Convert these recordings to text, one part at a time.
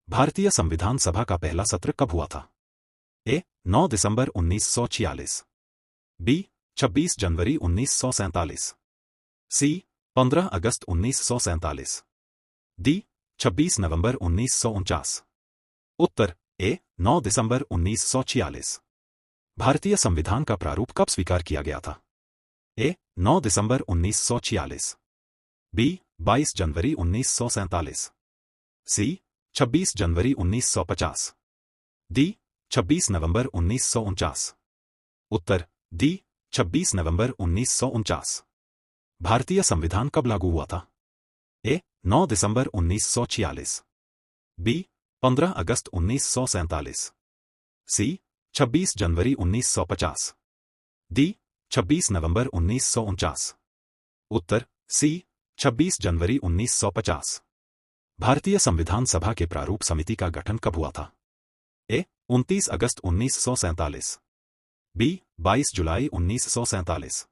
भारतीय संविधान सभा का पहला सत्र कब हुआ था? ए. 9 दिसंबर 1946, बी. 26 जनवरी 1947, सी. 15 अगस्त 1947, डी. 26 नवंबर 1949। उत्तर ए. 9 दिसंबर 1946। भारतीय संविधान का प्रारूप कब स्वीकार किया गया था? ए. 9 दिसंबर 1946, बी. 22 जनवरी 1947, सी. 26 जनवरी 1950, डी. 26 नवंबर 1949। उत्तर डी. 26 नवंबर 1949। भारतीय संविधान कब लागू हुआ था? ए. 9 दिसंबर 1946, बी. 15 अगस्त 1947, सी. 26 जनवरी 1950, डी. 26 नवंबर 1949। उत्तर सी. 26 जनवरी 1950। भारतीय संविधान सभा के प्रारूप समिति का गठन कब हुआ था? ए. 29 अगस्त 1947, बी. 22 जुलाई 1947,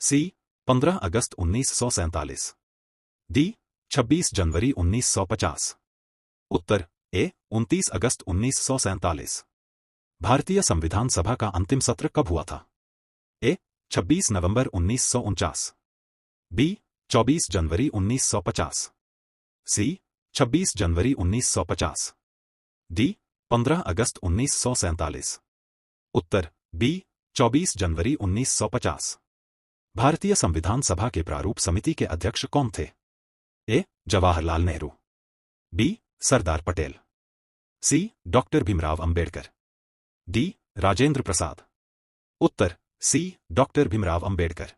सी. 15 अगस्त 1947, डी. 26 जनवरी 1950। उत्तर ए. 29 अगस्त 1947। भारतीय संविधान सभा का अंतिम सत्र कब हुआ था? ए. 26 नवंबर 1949, बी. 24 जनवरी 1950, सी. 26 जनवरी 1950, डी. 15 अगस्त 1947। उत्तर बी. 24 जनवरी 1950। भारतीय संविधान सभा के प्रारूप समिति के अध्यक्ष कौन थे? A. Jawaharlal Nehru, B. Sardar Patel, C. Doctor Bhimrao Ambedkar, D. Rajendra Prasad. उत्तर सी. डॉक्टर भीमराव अंबेडकर।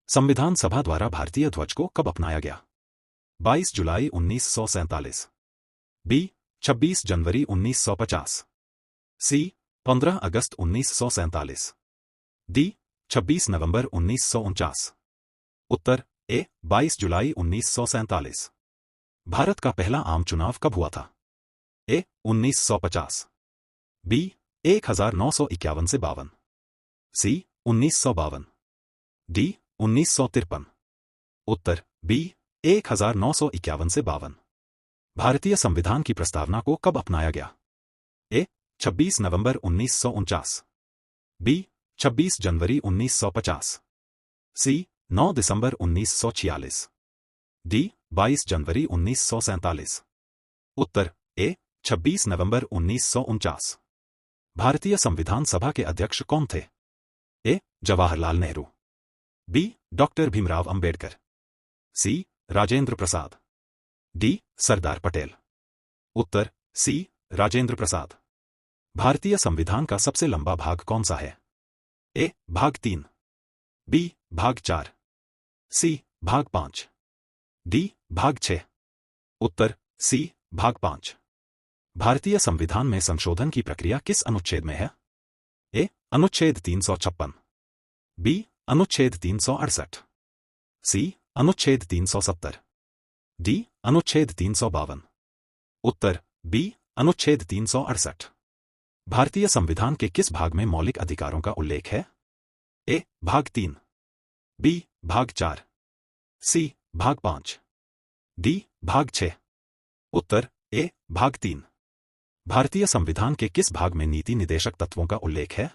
संविधान सभा द्वारा भारतीय ध्वज को कब अपनाया गया? 22 जुलाई 1947, बी. 26 जनवरी 1950, सी. 15 अगस्त 1947, डी. 26 नवंबर 1949। उत्तर ए. 22 जुलाई 1947। भारत का पहला आम चुनाव कब हुआ था? ए. 1950, बी. 1951 से 52, सी. 1952, डी. 1953। उत्तर बी. 1951 से 52। भारतीय संविधान की प्रस्तावना को कब अपनाया गया? ए. 26 नवंबर 1949, बी. 26 जनवरी 1950, सी. 9 दिसंबर 1946, डी. 22 जनवरी 1947। उत्तर ए. 26 नवंबर 1949। भारतीय संविधान सभा के अध्यक्ष कौन थे? A. Jawaharlal Nehru, B. Doctor Bhimrao Ambedkar, C. Rajendra Prasad, D. Sardar Patel. उत्तर सी. राजेंद्र प्रसाद। भारतीय संविधान का सबसे लंबा भाग कौन सा है? ए. भाग 3, बी. भाग 4, सी. भाग 5, डी. भाग 6। उत्तर सी. भाग 5। भारतीय संविधान में संशोधन की प्रक्रिया किस अनुच्छेद में है? ए. अनुच्छेद 356, बी. अनुच्छेद 368, सी. अनुच्छेद 370, डी. अनुच्छेद 352। उत्तर बी. अनुच्छेद 368। भारतीय संविधान के किस भाग में मौलिक अधिकारों का उल्लेख है? ए. भाग 3, बी. भाग 4, सी. भाग 5, डी. भाग 6। उत्तर ए. भाग 3। भारतीय संविधान के किस भाग में नीति निदेशक तत्वों का उल्लेख है?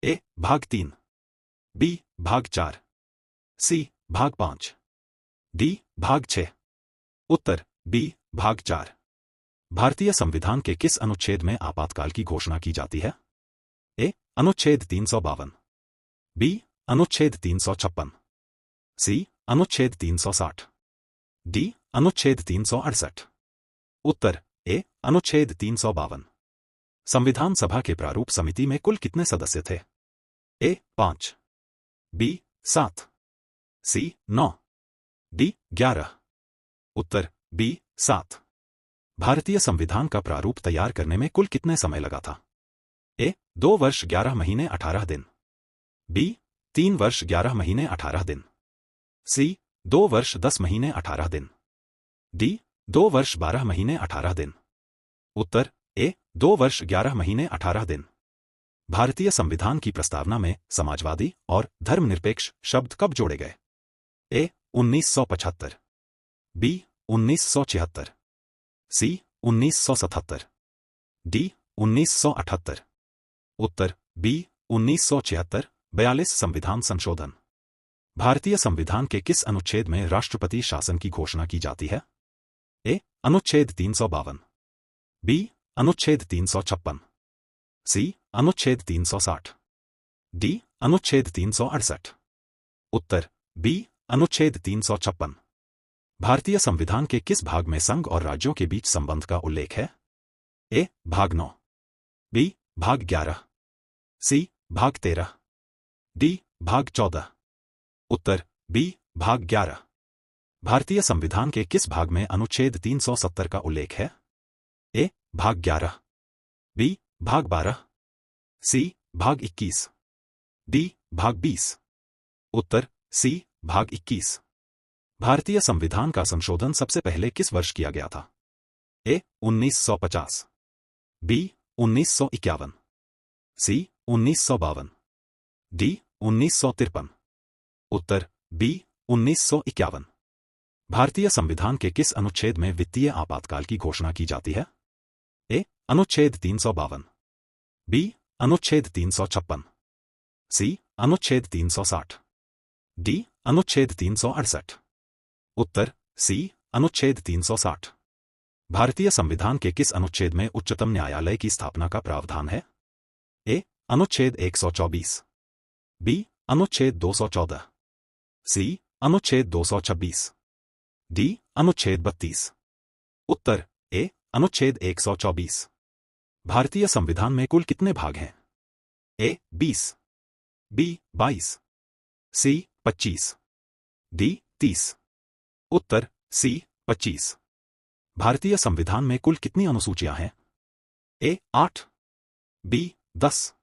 ए. भाग 3, बी. भाग 4, सी. भाग 5, डी. भाग 6। उत्तर बी. भाग 4। भारतीय संविधान के किस अनुच्छेद में आपातकाल की घोषणा की जाती है? ए. अनुच्छेद 352, बी. अनुच्छेद 356, सी. अनुच्छेद 360, डी. अनुच्छेद 368। उत्तर ए. अनुच्छेद 352। संविधान सभा के प्रारूप समिति में कुल कितने सदस्य थे? ए. 5, बी. 7, सी. 9, डी. 11। उत्तर बी. 7। भारतीय संविधान का प्रारूप तैयार करने में कुल कितने समय लगा था? ए. 2 वर्ष 11 महीने 18 दिन, बी. 3 वर्ष 11 महीने 18 दिन, सी. 2 वर्ष 10 महीने 18 दिन, डी. 2 वर्ष 12 महीने 18 दिन। उत्तर ए. 2 वर्ष 11 महीने 18 दिन। भारतीय संविधान की प्रस्तावना में समाजवादी और धर्मनिरपेक्ष शब्द कब जोड़े गए? ए. 1975, बी. 1976, सी. 1977, डी 1978, उत्तर बी 1976, 42 संविधान संशोधन। भारतीय संविधान के किस अनुच्छेद में राष्ट्रपति शासन की घोषणा की जाती है? ए. अनुच्छेद 352, बी. अनुच्छेद 356, सी. अनुच्छेद 360, डी. अनुच्छेद 368, उत्तर बी. अनुच्छेद 356। भारतीय संविधान के किस भाग में संघ और राज्यों के बीच संबंध का उल्लेख है? ए. भाग 9, बी. भाग 11, सी. भाग 13, डी. भाग 14, उत्तर बी. भाग 11। भारतीय संविधान के किस भाग में अनुच्छेद 370 का उल्लेख है? ए. भाग 11, बी. भाग 12, सी. भाग 21, डी. भाग 20, उत्तर सी. भाग 21। भारतीय संविधान का संशोधन सबसे पहले किस वर्ष किया गया था? ए. 1950, बी. 1951, सी. 1952, डी. 1953, उत्तर बी. 1951। भारतीय संविधान के किस अनुच्छेद में वित्तीय आपातकाल की घोषणा की जाती है? ए. अनुच्छेद 352, बी. अनुच्छेद 356, सी. अनुच्छेद 360, डी. अनुच्छेद 368, उत्तर सी. अनुच्छेद 360। भारतीय संविधान के किस अनुच्छेद में उच्चतम न्यायालय की स्थापना का प्रावधान है? ए. अनुच्छेद 124, बी. अनुच्छेद 214, सी. अनुच्छेद 226, डी. अनुच्छेद 32, उत्तर ए. अनुच्छेद 124। भारतीय संविधान में कुल कितने भाग हैं? ए. 20, बी. 22, सी. 25, डी. 30, उत्तर सी. 25। भारतीय संविधान में कुल कितनी अनुसूचियां हैं? ए. 8, बी. 10,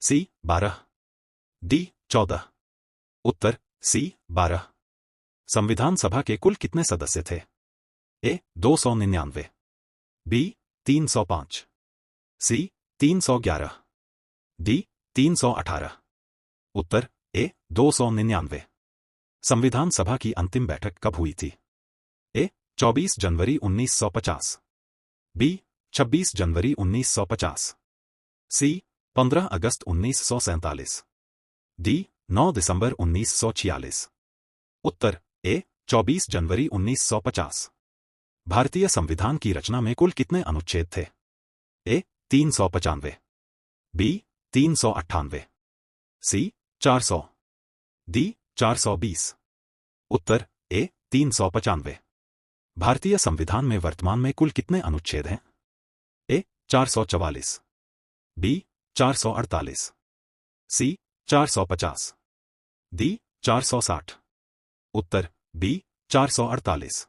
सी. 12, डी. 14, उत्तर सी. 12। संविधान सभा के कुल कितने सदस्य थे? ए. 299, बी. 305, सी. 311, डी. 318, उत्तर ए. 299। संविधान सभा की अंतिम बैठक कब हुई थी? ए. 24 जनवरी 1950, बी. 26 जनवरी 1950, सी. 15 अगस्त 1947, डी. 9 दिसंबर 1946, उत्तर ए. 24 जनवरी 1950। भारतीय संविधान की रचना में कुल कितने अनुच्छेद थे? ए. 395, बी. 398, सी. 400, डी. 420, उत्तर ए. 395। भारतीय संविधान में वर्तमान में कुल कितने अनुच्छेद हैं? ए. 444, बी. 448, सी. 450, डी. 460, उत्तर बी. 448।